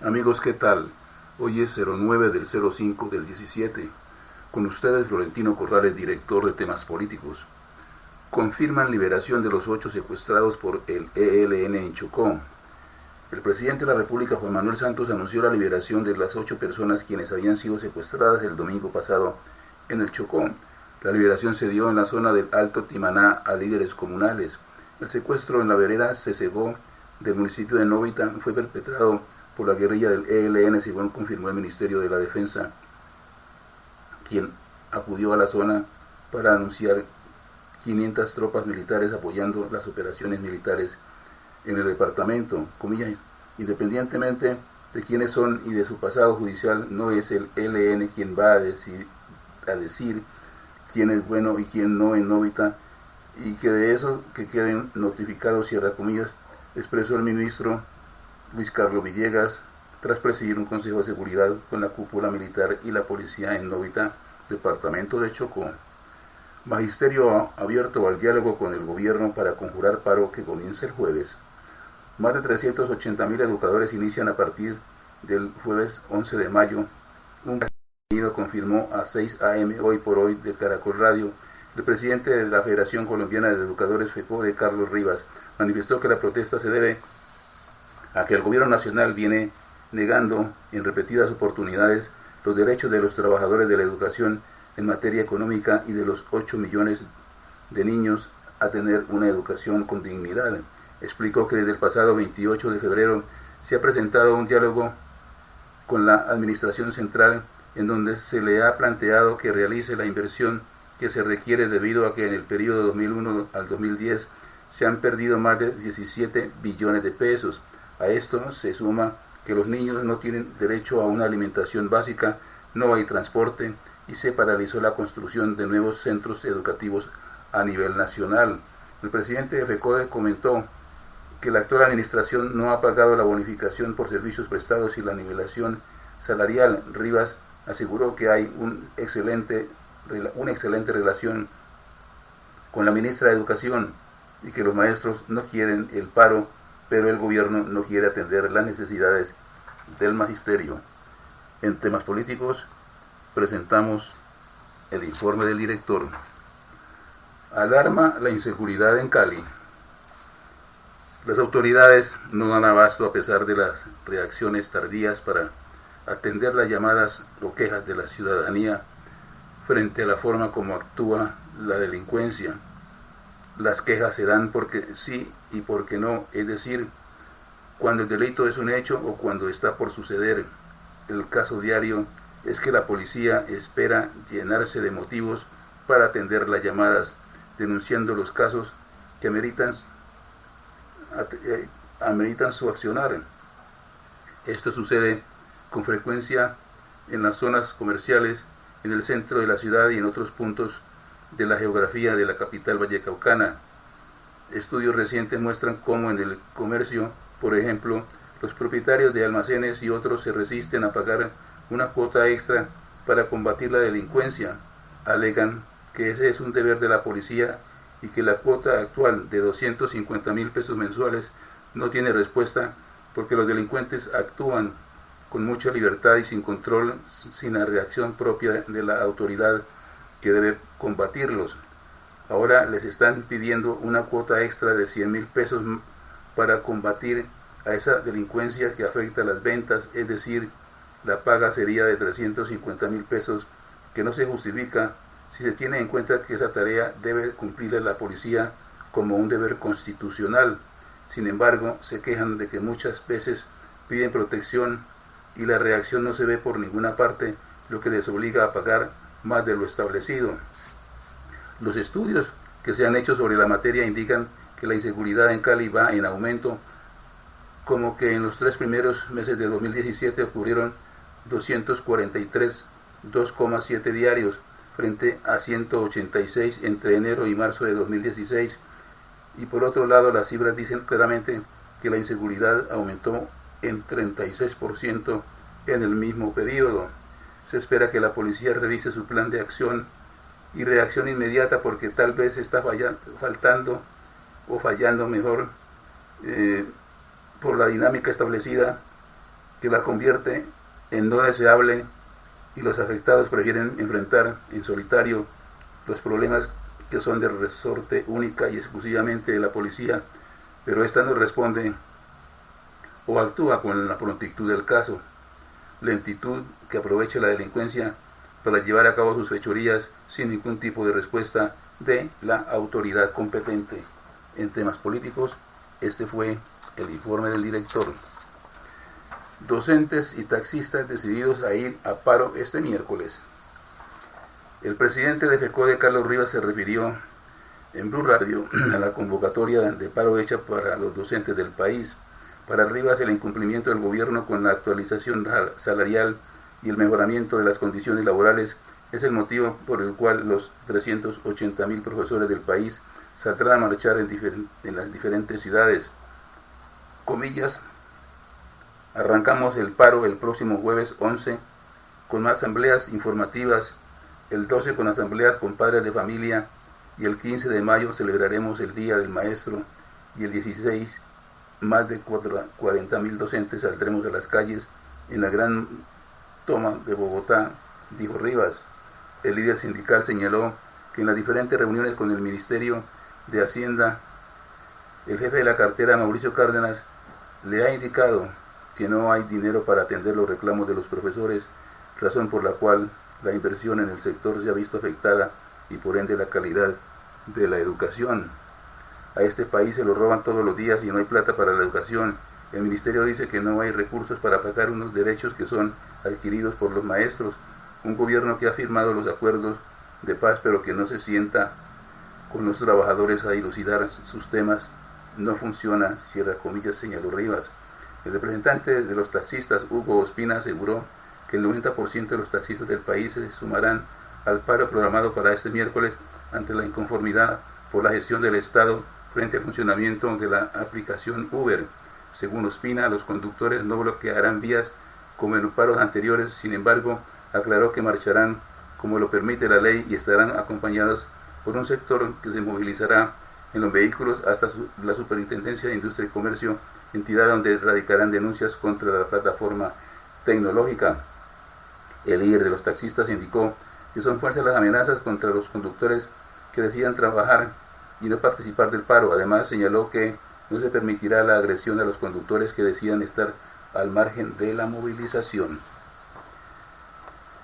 Amigos, ¿qué tal? Hoy es 09 del 05 del 17. Con ustedes Florentino Corrales, director de temas políticos. Confirman liberación de los 8 secuestrados por el ELN en Chocó. El presidente de la República, Juan Manuel Santos, anunció la liberación de las 8 personas quienes habían sido secuestradas el domingo pasado en el Chocó. La liberación se dio en la zona del Alto Timaná a líderes comunales. El secuestro en la vereda Cesegó del municipio de Novita fue perpetrado por la guerrilla del ELN, según confirmó el Ministerio de la Defensa, quien acudió a la zona para anunciar 500 tropas militares apoyando las operaciones militares en el departamento. Comillas, independientemente de quiénes son y de su pasado judicial, no es el ELN quien va a decir quién es bueno y quién no en Novita, y que de eso que queden notificados, cierra comillas, expresó el ministro Luis Carlos Villegas tras presidir un consejo de seguridad con la cúpula militar y la policía en Novita, departamento de Chocó. Magisterio abierto al diálogo con el gobierno para conjurar paro que comienza el jueves. Más de 380.000 educadores inician a partir del jueves 11 de mayo. Un contenido confirmó a 6 a.m. hoy por hoy de Caracol Radio. El presidente de la Federación Colombiana de Educadores, FECODE, Carlos Rivas, manifestó que la protesta se debe a que el gobierno nacional viene negando en repetidas oportunidades los derechos de los trabajadores de la educación en materia económica y de los 8 millones de niños a tener una educación con dignidad. Explicó que desde el pasado 28 de febrero se ha presentado un diálogo con la Administración Central en donde se le ha planteado que realice la inversión que se requiere debido a que en el periodo 2001 al 2010 se han perdido más de 17 billones de pesos. A esto se suma que los niños no tienen derecho a una alimentación básica, no hay transporte y se paralizó la construcción de nuevos centros educativos a nivel nacional. El presidente de FECODE comentó que la actual administración no ha pagado la bonificación por servicios prestados y la nivelación salarial. Rivas aseguró que hay una excelente relación con la ministra de Educación y que los maestros no quieren el paro, pero el gobierno no quiere atender las necesidades del magisterio. En temas políticos presentamos el informe del director. Alarma la inseguridad en Cali. Las autoridades no dan abasto a pesar de las reacciones tardías para atender las llamadas o quejas de la ciudadanía frente a la forma como actúa la delincuencia. Las quejas se dan porque sí y porque no, es decir, cuando el delito es un hecho o cuando está por suceder. El caso diario es que la policía espera llenarse de motivos para atender las llamadas, denunciando los casos que ameritan su accionar. Esto sucede con frecuencia en las zonas comerciales, en el centro de la ciudad y en otros puntos de la geografía de la capital vallecaucana. Estudios recientes muestran cómo en el comercio, por ejemplo, los propietarios de almacenes y otros se resisten a pagar una cuota extra para combatir la delincuencia. Alegan que ese es un deber de la policía y que la cuota actual de 250.000 pesos mensuales no tiene respuesta porque los delincuentes actúan con mucha libertad y sin control, sin la reacción propia de la autoridad que debe combatirlos. Ahora les están pidiendo una cuota extra de 100.000 pesos para combatir a esa delincuencia que afecta a las ventas, es decir, la paga sería de 350.000 pesos, que no se justifica si se tiene en cuenta que esa tarea debe cumplirla la policía como un deber constitucional. Sin embargo, se quejan de que muchas veces piden protección y la reacción no se ve por ninguna parte, lo que les obliga a pagar más de lo establecido. Los estudios que se han hecho sobre la materia indican que la inseguridad en Cali va en aumento, como que en los 3 primeros meses de 2017 ocurrieron 243 2,7 diarios frente a 186 entre enero y marzo de 2016. Y por otro lado, las cifras dicen claramente que la inseguridad aumentó en 36% en el mismo periodo. Se espera que la policía revise su plan de acción y reacción inmediata porque tal vez está fallando por la dinámica establecida que la convierte en no deseable y los afectados prefieren enfrentar en solitario los problemas que son de resorte única y exclusivamente de la policía, pero ésta no responde o actúa con la prontitud del caso, lentitud que aprovecha la delincuencia para llevar a cabo sus fechorías sin ningún tipo de respuesta de la autoridad competente. En temas políticos, este fue el informe del director. Docentes y taxistas decididos a ir a paro este miércoles. El presidente de FECODE, Carlos Rivas, se refirió en Blue Radio a la convocatoria de paro hecha para los docentes del país. Para Rivas, el incumplimiento del gobierno con la actualización salarial y el mejoramiento de las condiciones laborales es el motivo por el cual los 380.000 profesores del país saldrán a marchar en las diferentes ciudades. Comillas, arrancamos el paro el próximo jueves 11 con asambleas informativas, el 12 con asambleas con padres de familia y el 15 de mayo celebraremos el Día del Maestro y el 16 más de 40.000 docentes saldremos a las calles en la gran toma de Bogotá, dijo Rivas. El líder sindical señaló que en las diferentes reuniones con el Ministerio de Hacienda, el jefe de la cartera, Mauricio Cárdenas, le ha indicado que no hay dinero para atender los reclamos de los profesores, razón por la cual la inversión en el sector se ha visto afectada y por ende la calidad de la educación. A este país se lo roban todos los días y no hay plata para la educación. El ministerio dice que no hay recursos para pagar unos derechos que son adquiridos por los maestros. Un gobierno que ha firmado los acuerdos de paz pero que no se sienta con los trabajadores a dilucidar sus temas no funciona, cierra comillas, señaló Rivas. El representante de los taxistas, Hugo Ospina, aseguró que el 90% de los taxistas del país se sumarán al paro programado para este miércoles ante la inconformidad por la gestión del Estado frente al funcionamiento de la aplicación Uber. Según Ospina, los conductores no bloquearán vías como en los paros anteriores, sin embargo, aclaró que marcharán como lo permite la ley y estarán acompañados por un sector que se movilizará en los vehículos hasta la Superintendencia de Industria y Comercio, entidad donde radicarán denuncias contra la plataforma tecnológica. El líder de los taxistas indicó que son fuertes las amenazas contra los conductores que decidan trabajar y no participar del paro. Además, señaló que no se permitirá la agresión a los conductores que decidan estar al margen de la movilización.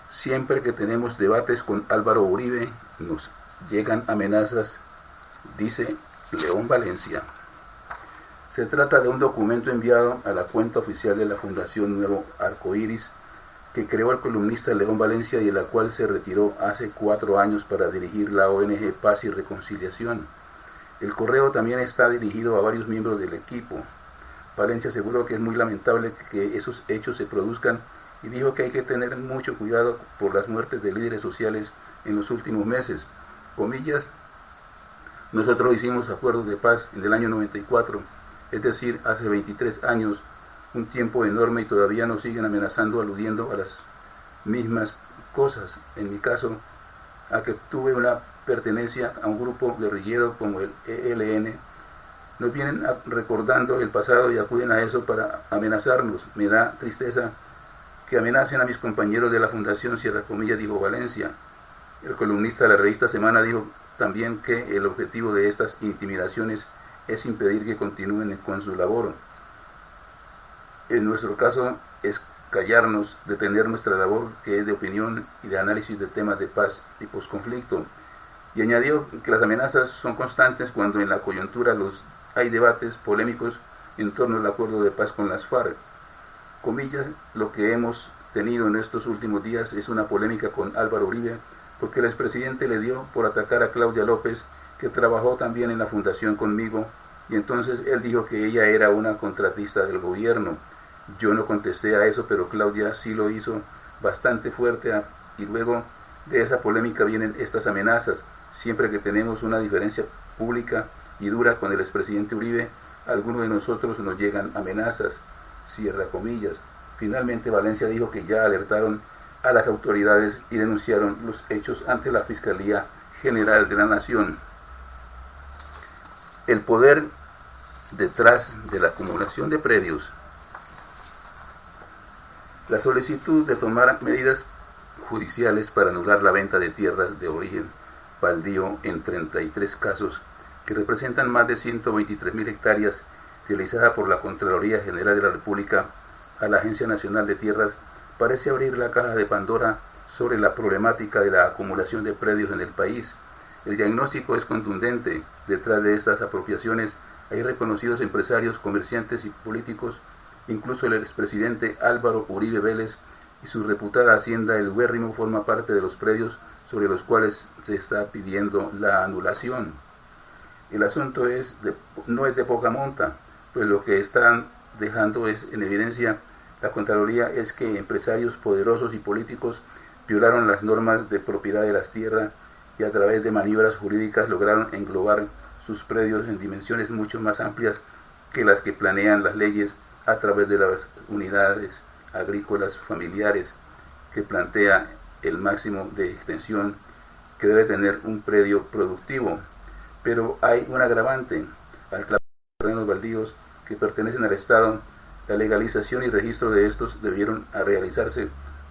Siempre que tenemos debates con Álvaro Uribe, nos llegan amenazas, dice León Valencia. Se trata de un documento enviado a la cuenta oficial de la Fundación Nuevo Arcoíris, que creó el columnista León Valencia y de la cual se retiró hace 4 años para dirigir la ONG Paz y Reconciliación. El correo también está dirigido a varios miembros del equipo. Valencia aseguró que es muy lamentable que esos hechos se produzcan y dijo que hay que tener mucho cuidado por las muertes de líderes sociales en los últimos meses. Comillas, nosotros hicimos acuerdos de paz en el año 94, es decir, hace 23 años, un tiempo enorme y todavía nos siguen amenazando, aludiendo a las mismas cosas. En mi caso, a que tuve una pertenencia a un grupo guerrillero como el ELN, nos vienen recordando el pasado y acuden a eso para amenazarnos. Me da tristeza que amenacen a mis compañeros de la Fundación, cierra comillas, dijo Valencia. El columnista de la revista Semana dijo también que el objetivo de estas intimidaciones es impedir que continúen con su labor. En nuestro caso es callarnos, detener nuestra labor, que es de opinión y de análisis de temas de paz y posconflicto. Y añadió que las amenazas son constantes cuando en la coyuntura hay debates polémicos en torno al acuerdo de paz con las FARC. Comillas, lo que hemos tenido en estos últimos días es una polémica con Álvaro Uribe, porque el expresidente le dio por atacar a Claudia López, que trabajó también en la fundación conmigo, y entonces él dijo que ella era una contratista del gobierno. Yo no contesté a eso, pero Claudia sí lo hizo bastante fuerte, y luego de esa polémica vienen estas amenazas. Siempre que tenemos una diferencia pública y dura con el expresidente Uribe, a algunos de nosotros nos llegan amenazas, cierra comillas. Finalmente Valencia dijo que ya alertaron a las autoridades y denunciaron los hechos ante la Fiscalía General de la Nación. El poder detrás de la acumulación de predios La solicitud de tomar medidas judiciales para anular la venta de tierras de origen baldío en 33 casos, que representan más de 123.000 hectáreas, realizada por la Contraloría General de la República a la Agencia Nacional de Tierras, parece abrir la caja de Pandora sobre la problemática de la acumulación de predios en el país. El diagnóstico es contundente. Detrás de estas apropiaciones hay reconocidos empresarios, comerciantes y políticos, incluso el expresidente Álvaro Uribe Vélez y su reputada hacienda El Ubérrimo forma parte de los predios sobre los cuales se está pidiendo la anulación. El asunto no es de poca monta, pues lo que están dejando en evidencia la Contraloría es que empresarios poderosos y políticos violaron las normas de propiedad de las tierras y a través de maniobras jurídicas lograron englobar sus predios en dimensiones mucho más amplias que las que planean las leyes a través de las unidades agrícolas familiares, que plantea el máximo de extensión que debe tener un predio productivo. Pero hay un agravante: al tratar de terrenos baldíos que pertenecen al Estado, la legalización y registro de estos debieron realizarse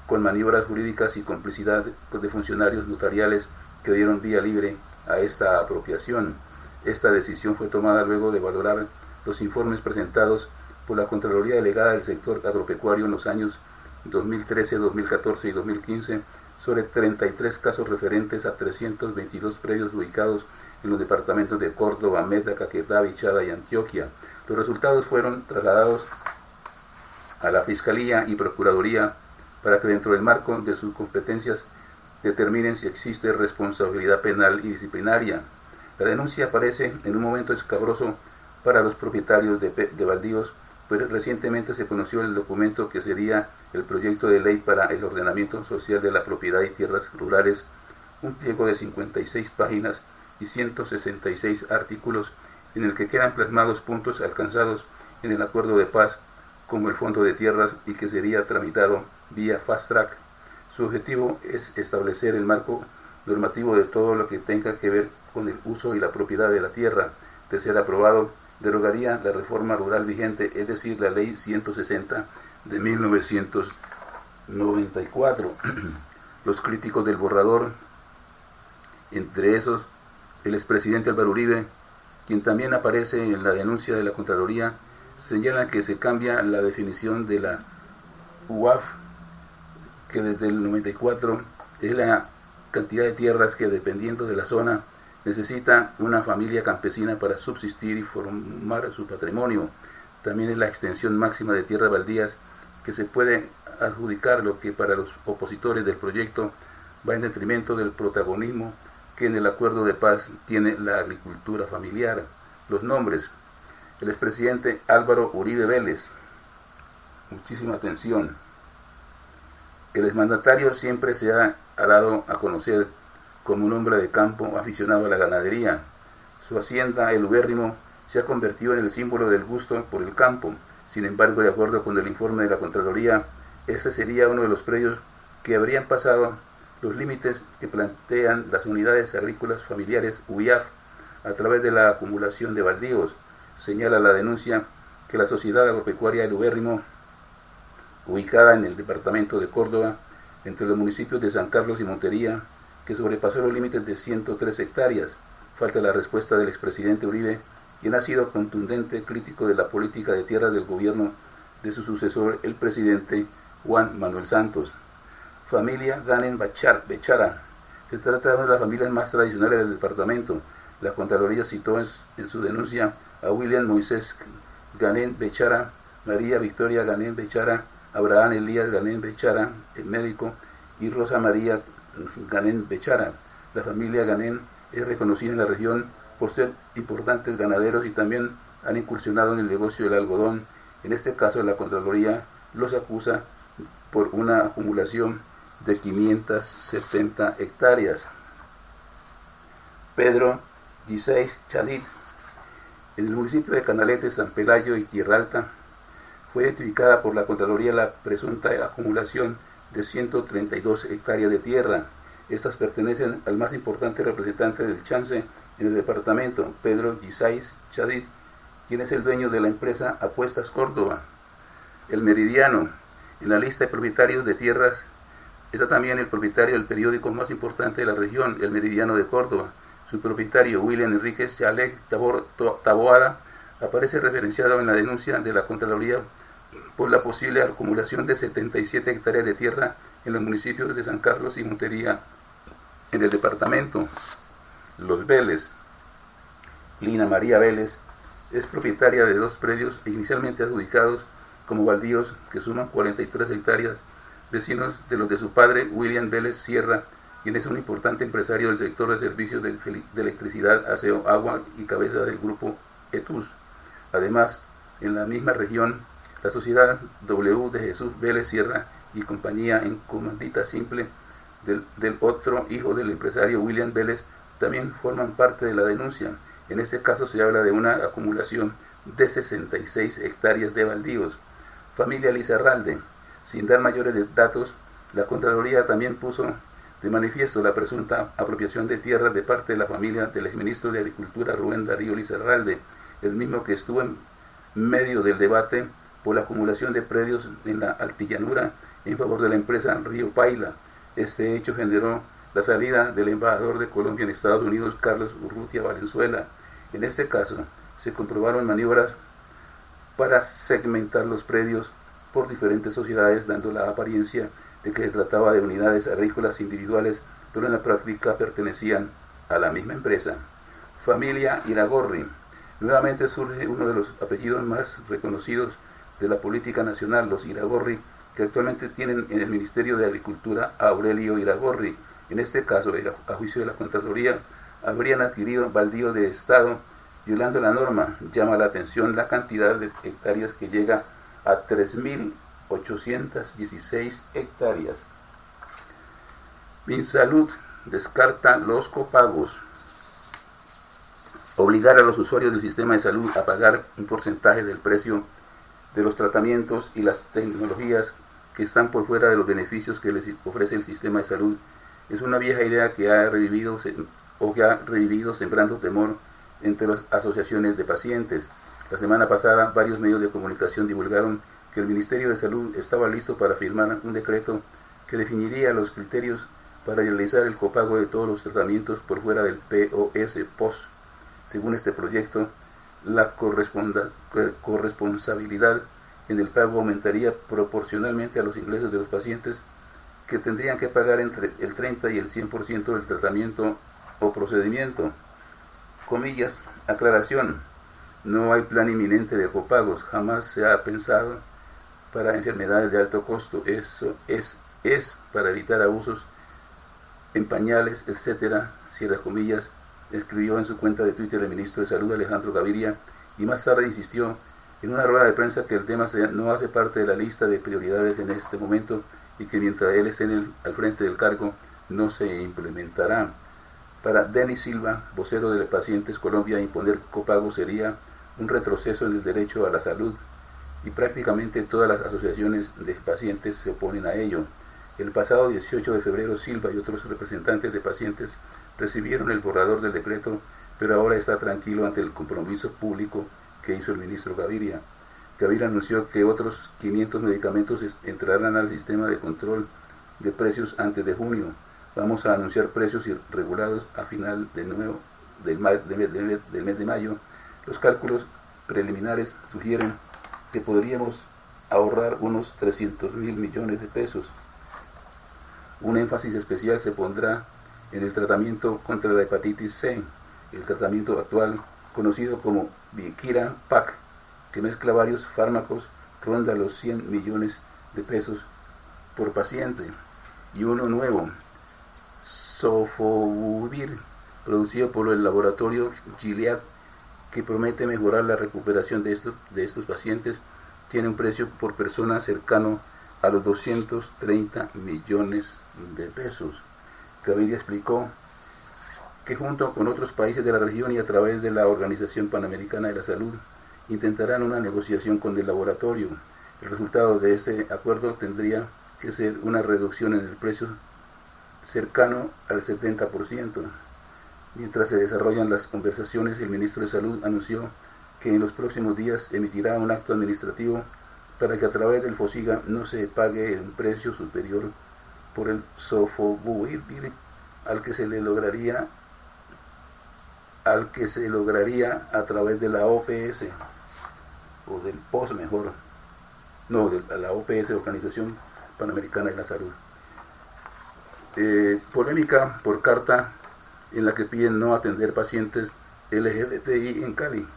con maniobras jurídicas y complicidad de funcionarios notariales que dieron vía libre a esta apropiación. Esta decisión fue tomada luego de valorar los informes presentados por la Contraloría Delegada del Sector Agropecuario en los años 2013, 2014 y 2015 sobre 33 casos referentes a 322 predios ubicados en los departamentos de Córdoba, Meta, Caquetá, Vichada y Antioquia. Los resultados fueron trasladados a la Fiscalía y Procuraduría para que dentro del marco de sus competencias determinen si existe responsabilidad penal y disciplinaria. La denuncia aparece en un momento escabroso para los propietarios de baldíos, pues recientemente se conoció el documento que sería el proyecto de ley para el ordenamiento social de la propiedad y tierras rurales, un pliego de 56 páginas y 166 artículos, en el que quedan plasmados puntos alcanzados en el acuerdo de paz como el Fondo de Tierras y que sería tramitado vía Fast Track. Su objetivo es establecer el marco normativo de todo lo que tenga que ver con el uso y la propiedad de la tierra. De ser aprobado, derogaría la reforma rural vigente, es decir, la Ley 160 de 1994. Los críticos del borrador, entre esos el expresidente Álvaro Uribe, quien también aparece en la denuncia de la Contraloría, señalan que se cambia la definición de la UAF, que desde el 94 es la cantidad de tierras que, dependiendo de la zona, necesita una familia campesina para subsistir y formar su patrimonio. También es la extensión máxima de tierras baldías que se puede adjudicar, lo que para los opositores del proyecto va en detrimento del protagonismo que en el acuerdo de paz tiene la agricultura familiar. Los nombres: el expresidente Álvaro Uribe Vélez, muchísima atención. El exmandatario siempre se ha dado a conocer como un hombre de campo aficionado a la ganadería. Su hacienda, El Ubérrimo, se ha convertido en el símbolo del gusto por el campo. Sin embargo, de acuerdo con el informe de la Contraloría, este sería uno de los predios que habrían pasado los límites que plantean las unidades agrícolas familiares UIAF a través de la acumulación de baldíos. Señala la denuncia que la Sociedad Agropecuaria El Ubérrimo, ubicada en el departamento de Córdoba, entre los municipios de San Carlos y Montería, que sobrepasó los límites de 103 hectáreas. Falta la respuesta del expresidente Uribe, quien ha sido contundente crítico de la política de tierras del gobierno de su sucesor, el presidente Juan Manuel Santos. Familia Ganén Bechara. Se trata de una de las familias más tradicionales del departamento. La Contraloría citó en su denuncia a William Moisés Ganén Bechara, María Victoria Ganén Bechara, Abraham Elías Ganén Bechara, el médico, y Rosa María Ganén Bechara. La familia Ganén es reconocida en la región por ser importantes ganaderos y también han incursionado en el negocio del algodón. En este caso, la Contraloría los acusa por una acumulación de 570 hectáreas. Pedro Gisais Chadid. En el municipio de Canalete, San Pelayo y Tierra Alta fue identificada por la Contraloría la presunta acumulación de 132 hectáreas de tierra. Estas pertenecen al más importante representante del chance en el departamento, Pedro Gisais Chadid, quien es el dueño de la empresa Apuestas Córdoba. El Meridiano. En la lista de propietarios de tierras está también el propietario del periódico más importante de la región, El Meridiano de Córdoba. Su propietario, William Enríquez Chalet Taboada, aparece referenciado en la denuncia de la Contraloría por la posible acumulación de 77 hectáreas de tierra en los municipios de San Carlos y Montería, en el departamento. Los Vélez. Lina María Vélez es propietaria de 2 predios inicialmente adjudicados como baldíos que suman 43 hectáreas, vecinos de los de su padre, William Vélez Sierra, quien es un importante empresario del sector de servicios de electricidad, aseo, agua y cabeza del grupo ETUS. Además, en la misma región, la sociedad W de Jesús Vélez Sierra y compañía en comandita simple del otro hijo del empresario William Vélez también forman parte de la denuncia. En este caso se habla de una acumulación de 66 hectáreas de baldíos. Familia Lizarralde. Sin dar mayores datos, la Contraloría también puso de manifiesto la presunta apropiación de tierras de parte de la familia del exministro de Agricultura Rubén Darío Lizarralde, el mismo que estuvo en medio del debate por la acumulación de predios en la altillanura en favor de la empresa Río Paila. Este hecho generó la salida del embajador de Colombia en Estados Unidos, Carlos Urrutia Valenzuela. En este caso, se comprobaron maniobras para segmentar los predios por diferentes sociedades, dando la apariencia de que se trataba de unidades agrícolas individuales, pero en la práctica pertenecían a la misma empresa. Familia Iragorri. Nuevamente surge uno de los apellidos más reconocidos de la política nacional, los Iragorri, que actualmente tienen en el Ministerio de Agricultura a Aurelio Iragorri. En este caso, a juicio de la Contraloría, habrían adquirido baldío de Estado violando la norma. Llama la atención la cantidad de hectáreas que llega a 3.816 hectáreas. Minsalud descarta los copagos. Obligar a los usuarios del sistema de salud a pagar un porcentaje del precio de los tratamientos y las tecnologías que están por fuera de los beneficios que les ofrece el sistema de salud es una vieja idea que ha revivido sembrando temor entre las asociaciones de pacientes. La semana pasada, varios medios de comunicación divulgaron que el Ministerio de Salud estaba listo para firmar un decreto que definiría los criterios para realizar el copago de todos los tratamientos por fuera del POS. Según este proyecto, la corresponsabilidad en el pago aumentaría proporcionalmente a los ingresos de los pacientes, que tendrían que pagar entre el 30 y el 100% del tratamiento o procedimiento. Comillas, aclaración, no hay plan inminente de copagos, jamás se ha pensado para enfermedades de alto costo, eso es para evitar abusos en pañales, etcétera, cierra comillas, escribió en su cuenta de Twitter el ministro de Salud Alejandro Gaviria, y más tarde insistió en una rueda de prensa que el tema no hace parte de la lista de prioridades en este momento y que mientras él esté al frente del cargo no se implementará. Para Denis Silva, vocero de Pacientes Colombia, imponer copagos sería un retroceso en el derecho a la salud y prácticamente todas las asociaciones de pacientes se oponen a ello. El pasado 18 de febrero, Silva y otros representantes de pacientes recibieron el borrador del decreto, pero ahora está tranquilo ante el compromiso público que hizo el ministro Gaviria. Gaviria anunció que otros 500 medicamentos entrarán al sistema de control de precios antes de junio. Vamos a anunciar precios regulados a final del mes de mayo. Los cálculos preliminares sugieren que podríamos ahorrar unos 300.000 millones de pesos. Un énfasis especial se pondrá en el tratamiento contra la hepatitis C. El tratamiento actual, conocido como Viekira Pack, que mezcla varios fármacos, ronda los 100 millones de pesos por paciente. Y uno nuevo, Sofovir, producido por el laboratorio Gilead, que promete mejorar la recuperación de estos pacientes, tiene un precio por persona cercano a los 230 millones de pesos. Gaviria explicó que junto con otros países de la región y a través de la Organización Panamericana de la Salud intentarán una negociación con el laboratorio. El resultado de este acuerdo tendría que ser una reducción en el precio cercano al 70%. Mientras se desarrollan las conversaciones, el ministro de Salud anunció que en los próximos días emitirá un acto administrativo para que a través del FOSIGA no se pague un precio superior por el sofosbuvir al que se lograría a través de la OPS o del POS mejor, no, de la OPS, Organización Panamericana de la Salud. Polémica por carta en la que piden no atender pacientes LGBTI en Cali.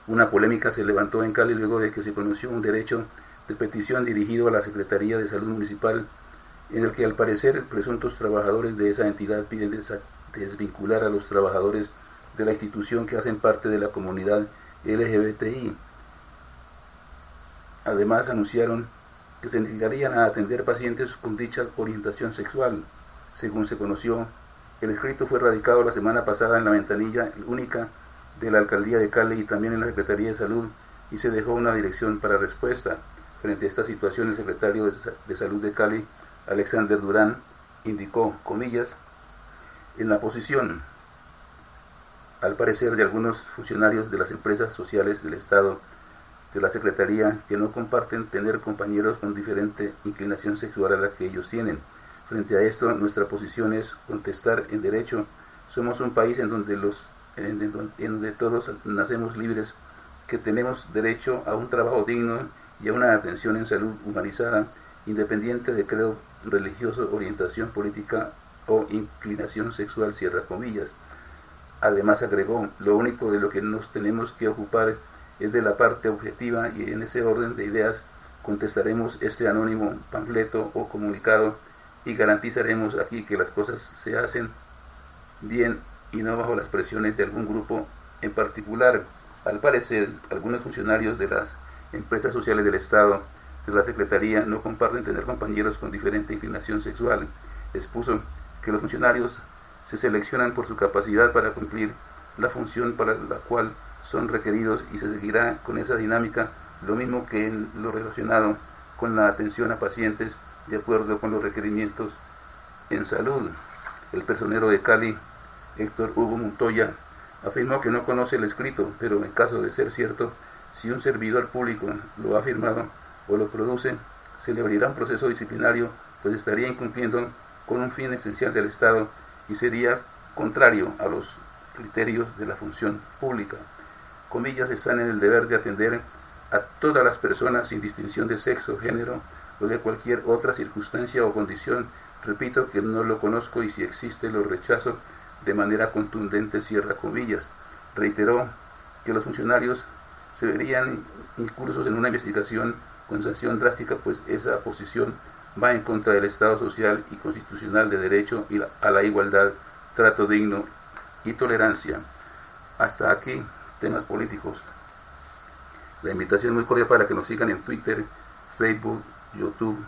Una polémica se levantó en Cali luego de que se conoció un derecho de petición dirigido a la Secretaría de Salud Municipal, en el que al parecer presuntos trabajadores de esa entidad piden desvincular a los trabajadores de la institución que hacen parte de la comunidad LGBTI. Además anunciaron que se negarían a atender pacientes con dicha orientación sexual. Según se conoció, el escrito fue radicado la semana pasada en la ventanilla única de la Alcaldía de Cali y también en la Secretaría de Salud, y se dejó una dirección para respuesta. Frente a esta situación, el secretario de Salud de Cali, Alexander Durán, indicó, comillas, en la posición, al parecer, de algunos funcionarios de las empresas sociales del Estado, de la Secretaría, que no comparten tener compañeros con diferente inclinación sexual a la que ellos tienen. Frente a esto, nuestra posición es contestar en derecho. Somos un país en donde todos nacemos libres, que tenemos derecho a un trabajo digno y a una atención en salud humanizada, independiente de credo religioso, orientación política o inclinación sexual, cierra comillas. Además agregó, lo único de lo que nos tenemos que ocupar es de la parte objetiva, y en ese orden de ideas contestaremos este anónimo panfleto o comunicado y garantizaremos aquí que las cosas se hacen bien y no bajo las presiones de algún grupo en particular. Al parecer, algunos funcionarios de las empresas sociales del Estado, de la Secretaría, no comparten tener compañeros con diferente inclinación sexual. Expuso que los funcionarios se seleccionan por su capacidad para cumplir la función para la cual son requeridos, y se seguirá con esa dinámica, lo mismo que en lo relacionado con la atención a pacientes de acuerdo con los requerimientos en salud. El personero de Cali, Héctor Hugo Montoya, afirmó que no conoce el escrito, pero en caso de ser cierto, si un servidor público lo ha firmado o lo produce, se le abrirá un proceso disciplinario, pues estaría incumpliendo con un fin esencial del Estado y sería contrario a los criterios de la función pública. Comillas, están en el deber de atender a todas las personas sin distinción de sexo, género o de cualquier otra circunstancia o condición. Repito que no lo conozco y si existe lo rechazo de manera contundente, cierra comillas. Reiteró que los funcionarios se verían incursos en una investigación con sanción drástica, pues esa posición va en contra del Estado social y constitucional de derecho y a la igualdad, trato digno y tolerancia. Hasta aquí, temas políticos. La invitación muy cordial para que nos sigan en Twitter, Facebook, YouTube,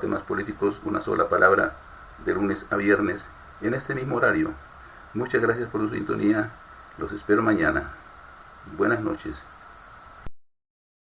@temas políticos, una sola palabra, de lunes a viernes, en este mismo horario. Muchas gracias por su sintonía, los espero mañana. Buenas noches.